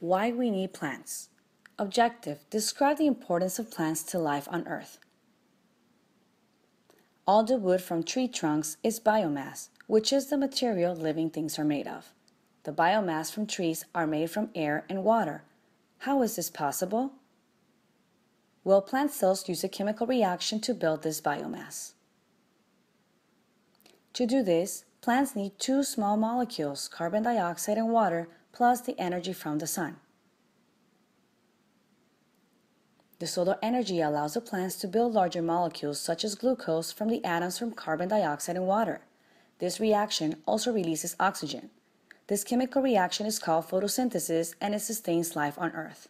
Why we need plants. Objective: describe the importance of plants to life on Earth. All the wood from tree trunks is biomass, which is the material living things are made of. The biomass from trees are made from air and water. How is this possible? Well, plant cells use a chemical reaction to build this biomass. To do this, plants need two small molecules, carbon dioxide and water, plus the energy from the sun. The solar energy allows the plants to build larger molecules such as glucose from the atoms from carbon dioxide and water. This reaction also releases oxygen. This chemical reaction is called photosynthesis and it sustains life on Earth.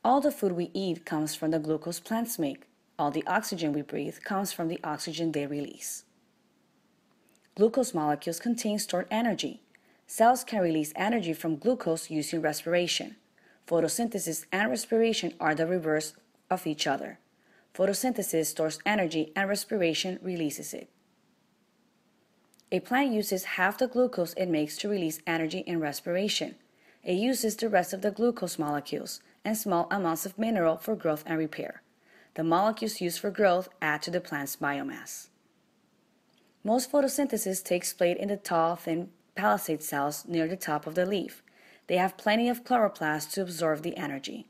All the food we eat comes from the glucose plants make. All the oxygen we breathe comes from the oxygen they release. Glucose molecules contain stored energy. Cells can release energy from glucose using respiration. Photosynthesis and respiration are the reverse of each other. Photosynthesis stores energy and respiration releases it. A plant uses half the glucose it makes to release energy in respiration. It uses the rest of the glucose molecules and small amounts of mineral for growth and repair. The molecules used for growth add to the plant's biomass. Most photosynthesis takes place in the tall, thin palisade cells near the top of the leaf. They have plenty of chloroplasts to absorb the energy.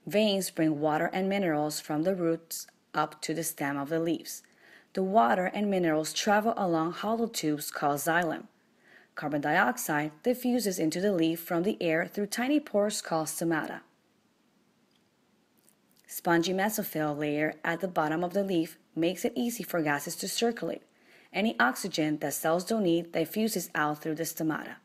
Veins bring water and minerals from the roots up to the stem of the leaves. The water and minerals travel along hollow tubes called xylem. Carbon dioxide diffuses into the leaf from the air through tiny pores called stomata. Spongy mesophyll layer at the bottom of the leaf makes it easy for gases to circulate. Any oxygen that cells don't need diffuses out through the stomata.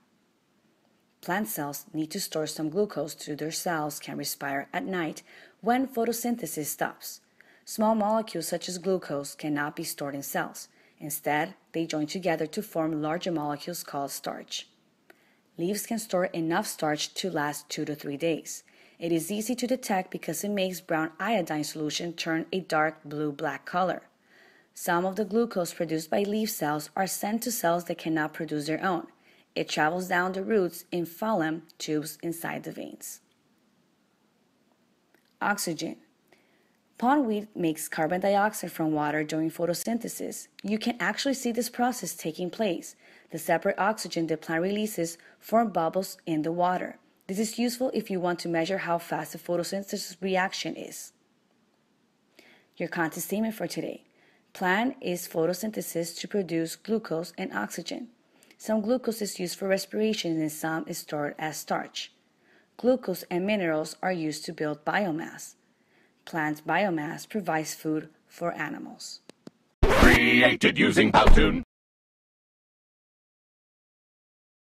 Plant cells need to store some glucose so their cells can respire at night when photosynthesis stops. Small molecules such as glucose cannot be stored in cells. Instead, they join together to form larger molecules called starch. Leaves can store enough starch to last 2 to 3 days. It is easy to detect because it makes brown iodine solution turn a dark blue-black color. Some of the glucose produced by leaf cells are sent to cells that cannot produce their own. It travels down the roots in phloem tubes inside the veins. Oxygen. Pondweed makes carbon dioxide from water during photosynthesis. You can actually see this process taking place. The separate oxygen the plant releases form bubbles in the water. This is useful if you want to measure how fast the photosynthesis reaction is. Your content statement for today. Plant is photosynthesis to produce glucose and oxygen. Some glucose is used for respiration and some is stored as starch. Glucose and minerals are used to build biomass. Plant biomass provides food for animals. Created using Powtoon.